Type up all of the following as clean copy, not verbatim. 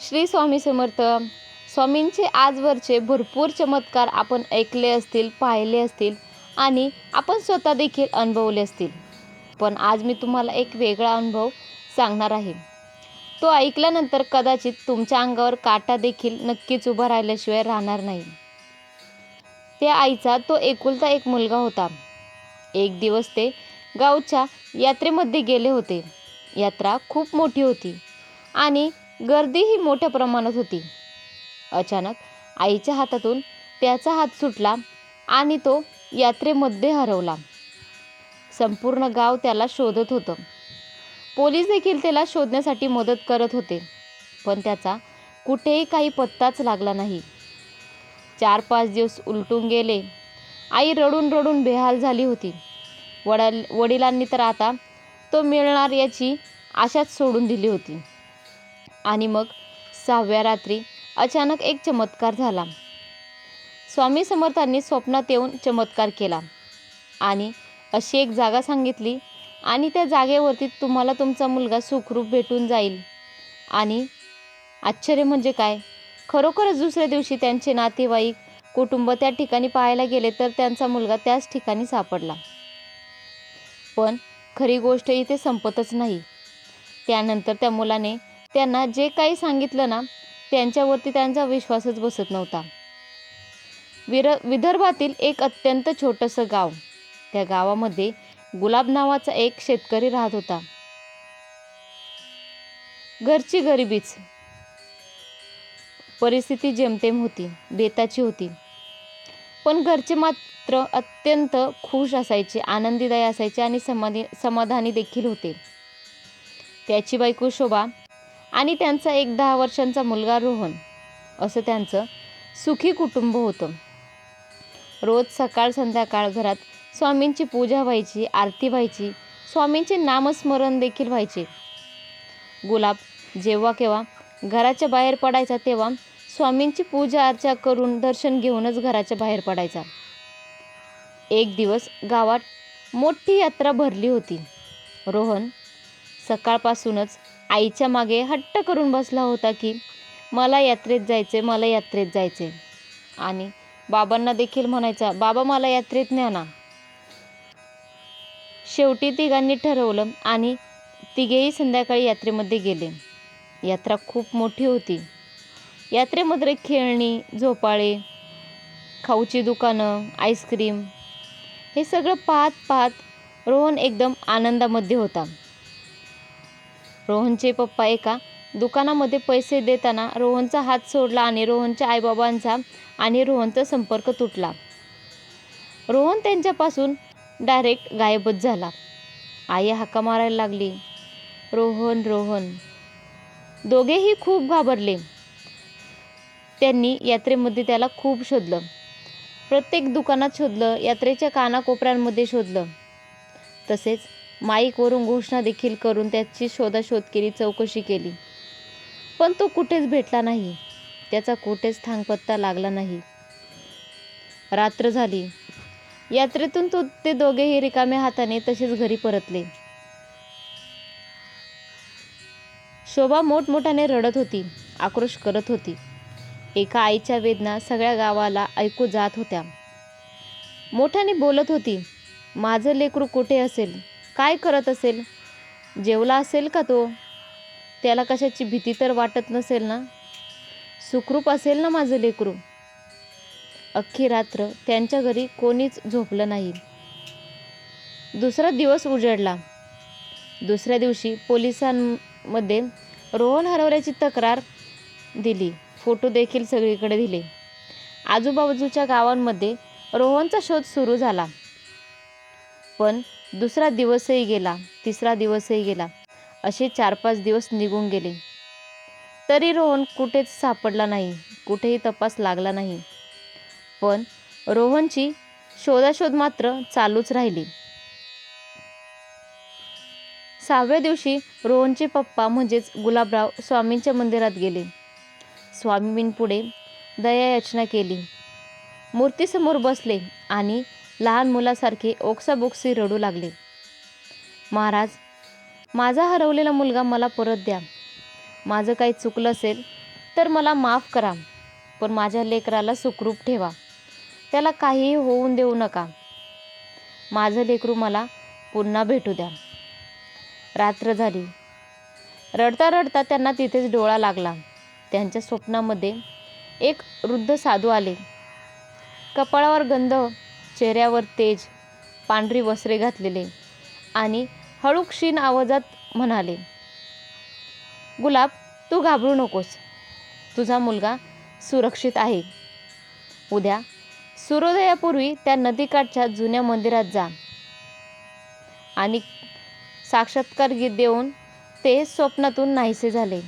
श्री स्वामी समर्थ. स्वामींचे आजवरचे भरपूर चमत्कार आपण ऐकले असतील, पाहिले असतील आणि आपण स्वतः देखील अनुभवले असतील. पण आज मी तुम्हाला एक वेगळा अनुभव सांगणार आहे. तो ऐकल्यानंतर कदाचित तुमच्या अंगावर काटा देखील नक्कीच उभा राहिल्याशिवाय राहणार नाही. त्या आईचा तो एकुलता एक मुलगा होता. एक दिवस ते गावच्या यात्रेमध्ये गेले होते. यात्रा खूप मोठी होती आणि गर्दीही मोठ्या प्रमाणात होती. अचानक आईच्या हातातून त्याचा हात सुटला आणि तो यात्रेमध्ये हरवला. संपूर्ण गाव त्याला शोधत होतं. पोलीस देखील त्याला शोधण्यासाठी मदत करत होते, पण त्याचा कुठेही काही पत्ताच लागला नाही. 4-5 दिवस उलटून गेले. आई रडून रडून बेहाल झाली होती. वडिलांनी तर आता तो मिळणार याची आशाच सोडून दिली होती. आणि मग 6व्या रात्री अचानक एक चमत्कार झाला. स्वामी समर्थांनी स्वप्नात येऊन चमत्कार केला आणि अशी एक जागा सांगितली आणि त्या जागेवरती तुम्हाला तुमचा मुलगा सुखरूप भेटून जाईल. आणि आश्चर्य म्हणजे काय, खरोखरच दुसऱ्या दिवशी त्यांचे नातेवाईक, कुटुंब त्या ठिकाणी पाहायला गेले तर त्यांचा मुलगा त्याच ठिकाणी सापडला. पण खरी गोष्ट इथे संपतच नाही. त्यानंतर त्या मुलाने त्यांना जे काही सांगितलं ना, त्यांच्यावरती त्यांचा विश्वासच बसत नव्हता. विदर्भातील एक अत्यंत छोटंसं गाव. त्या गावामध्ये गुलाब नावाचा एक शेतकरी राहत होता. घरची गरिबीच, परिस्थिती जेमतेम होती, बेताची होती. पण घरचे मात्र अत्यंत खुश असायचे, आनंदीदायी असायचे आणि समाधानी देखील होते. त्याची बायको शोभा आणि त्यांचा एक 10 वर्षांचा मुलगा रोहन, असं त्यांचं सुखी कुटुंब होतं. रोज सकाळ संध्याकाळ घरात स्वामींची पूजा व्हायची, आरती व्हायची, स्वामींचे नामस्मरण देखील व्हायचे. गुलाब जेव्हा केव्हा घराच्या बाहेर पडायचा तेव्हा स्वामींची पूजा अर्चा करून दर्शन घेऊनच घराच्या बाहेर पडायचा. एक दिवस गावात मोठी यात्रा भरली होती. रोहन सकाळपासूनच आईच्या मागे हट्ट करून बसला होता की मला यात्रेत जायचे, मला यात्रेत जायचे. आणि बाबांना देखील म्हणायचा, बाबा मला यात्रेत न्या ना. शेवटी तिघांनी ठरवलं आणि तिघेही संध्याकाळी यात्रेमध्ये गेले. यात्रा खूप मोठी होती. यात्रेमध्ये खेळणी, झोपाळे, खाऊची दुकानं, आईस्क्रीम हे सगळं पाहत पाहत रोहन एकदम आनंदामध्ये होता. रोहनचे पप्पा एका दुकानामध्ये पैसे देताना रोहनचा हात सोडला आणि रोहनच्या आईबाबांचा आणि रोहनचा संपर्क तुटला. रोहन त्यांच्यापासून डायरेक्ट गायबच झाला. आई हाका मारायला लागली, रोहन रोहन. दोघेही खूप घाबरले. त्यांनी यात्रेमध्ये त्याला खूप शोधलं. प्रत्येक दुकानात शोधलं, यात्रेच्या कानाकोपऱ्यांमध्ये शोधलं. तसेच माईकवरून घोषणा देखील करून त्याची शोधाशोध केली, चौकशी केली. पण तो कुठेच भेटला नाही. त्याचा कुठेच थांगपत्ता लागला नाही. रात्र झाली. यात्रेतून ते दोघेही रिकाम्या हाताने तसेच घरी परतले. शोभा मोठमोठ्याने रडत होती, आक्रोश करत होती. एका आईच्या वेदना सगळ्या गावाला ऐकू जात होत्या. मोठ्याने बोलत होती, माझं लेकरू कुठे असेल, काय करत असेल, जेवला असेल का तो, त्याला कशाची भीती तर वाटत नसेल ना, सुखरूप असेल ना माझं लेकरू. अख्खी रात्र त्यांच्या घरी कोणीच झोपलं नाही. दुसरा दिवस उजडला. दुसऱ्या दिवशी पोलिसांमध्ये रोहन हरवल्याची तक्रार दिली. फोटो देखील सगळीकडे दिले. आजूबाजूच्या गावांमध्ये रोहनचा शोध सुरू झाला. पण दुसरा दिवसही गेला, तिसरा दिवसही गेला. असे 4-5 दिवस निघून गेले. तरी रोहन कुठेच सापडला नाही, कुठेही तपास लागला नाही. पण रोहनची शोधाशोध मात्र चालूच राहिली. 6व्या दिवशी रोहनचे पप्पा म्हणजेच गुलाबराव स्वामींच्या मंदिरात गेले. स्वामींपुढे दयायाचना केली. मूर्तीसमोर बसले आणि लहान मुलासारखे ओक्साबोक्शी रडू लागले. महाराज, माझा हरवलेला मुलगा मला परत द्या. माझं काही चुकलं असेल तर मला माफ करा, पण माझ्या लेकराला सुखरूप ठेवा. त्याला काहीही होऊन देऊ नका. माझं लेकरू मला पुन्हा भेटू द्या. रात्र झाली. रडता रडता त्यांना तिथेच डोळा लागला. त्यांच्या स्वप्नामध्ये एक वृद्ध साधू आले. कपाळावर गंध, चेहऱ्यावर तेज, पांढरी वस्त्रे घातलेले आणि हळू क्षीण आवाजात म्हणाले, गुलाब, तू घाबरू नकोस. तुझा मुलगा सुरक्षित आहे. उद्या सूर्योदयापूर्वी त्या नदीकाठच्या जुन्या मंदिरात जा आणि साक्षात्कार देऊन ते स्वप्नातून नाहीसे झाले.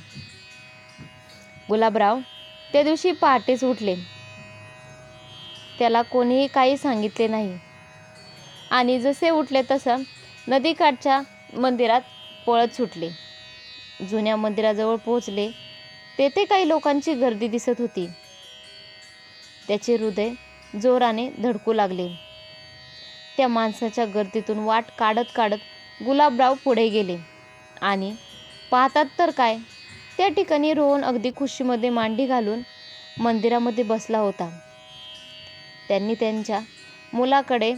गुलाबराव त्या दिवशी पहाटेच उठले. त्याला कोणीही काही सांगितले नाही आणि जसे उठले तसं नदीकाठच्या मंदिरात पळत सुटले. जुन्या मंदिराजवळ पोहोचले. तेथे काही लोकांची गर्दी दिसत होती. त्याचे हृदय जोराने धडकू लागले. त्या माणसाच्या गर्दीतून वाट काढत काढत गुलाबराव पुढे गेले आणि पाहतात तर काय, त्या ठिकाणी रोहन अगदी खुशीमध्ये मांडी घालून मंदिरामध्ये बसला होता. त्यांनी त्यांच्या मुलाकडे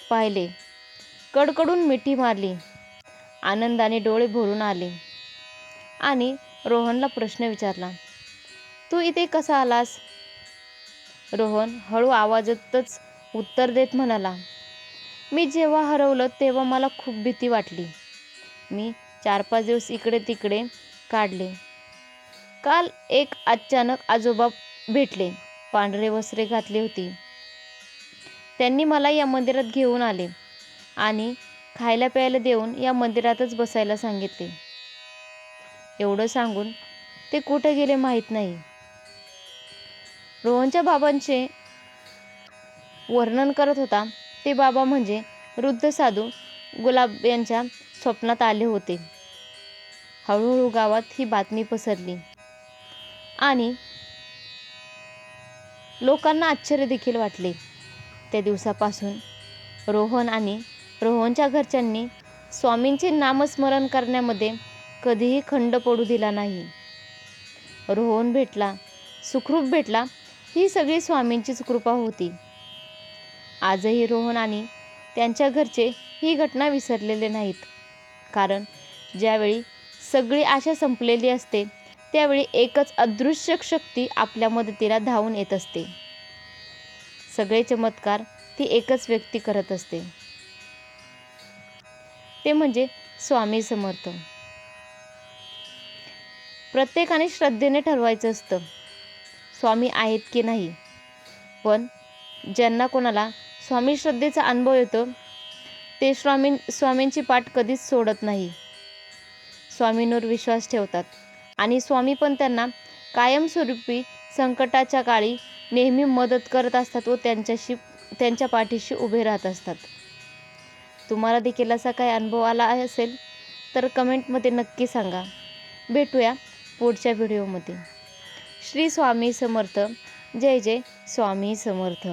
पाहिले. कडकडून मिठी मारली. आनंदाने डोळे भरून आले आणि रोहनला प्रश्न विचारला, तू इथे कसा आलास? रोहन हळू आवाजातच उत्तर देत म्हणाला, मी जेव्हा हरवलं तेव्हा मला खूप भीती वाटली. मी 4-5 दिवस इकडे तिकडे काढले. काल एक अचानक आजोबा भेटले. पांढरे वस्त्रे घातली होती. त्यांनी मला या मंदिरात घेऊन आले आणि खायला प्यायला देऊन या मंदिरातच बसायला सांगितले. एवढं सांगून ते कुठे गेले माहीत नाही. रोहनच्या बाबांचे वर्णन करत होता. ते बाबा म्हणजे वृद्ध साधू गुलाब यांच्या स्वप्नात आले होते. हळूहळू गावात ही बातमी पसरली आणि लोकांना आश्चर्य देखील वाटले. त्या दिवसापासून रोहन आणि रोहनच्या घरच्यांनी स्वामींचे नामस्मरण करण्यामध्ये कधीही खंड पडू दिला नाही. रोहन भेटला, सुखरूप भेटला, ही सगळी स्वामींचीच कृपा होती. आजही रोहन आणि त्यांच्या घरचे ही घटना विसरलेले नाहीत. कारण ज्यावेळी सगळी आशा संपलेली असते त्यावेळी एकच अदृश्य शक्ती आपल्या मदतीला धावून येत असते. सगळे चमत्कार ती एकच व्यक्ती करत असते, ते म्हणजे स्वामी समर्थ. प्रत्येकाने श्रद्धेने ठरवायचं असतं स्वामी आहेत की नाही. पण ज्यांना कोणाला स्वामी श्रद्धेचा अनुभव येतो ते स्वामींची पाठ कधीच सोडत नाही. स्वामींवर विश्वास ठेवतात आणि स्वामी पण त्यांना कायमस्वरूपी संकटाच्या काळी नेहमी मदत करत असतात व त्यांच्या पाठीशी उभे राहत असतात. तुम्हाला देखील असा काही अनुभव आला असेल तर कमेंटमध्ये नक्की सांगा. भेटूया पुढच्या व्हिडिओमध्ये. श्री स्वामी समर्थ. जय जय स्वामी समर्थ.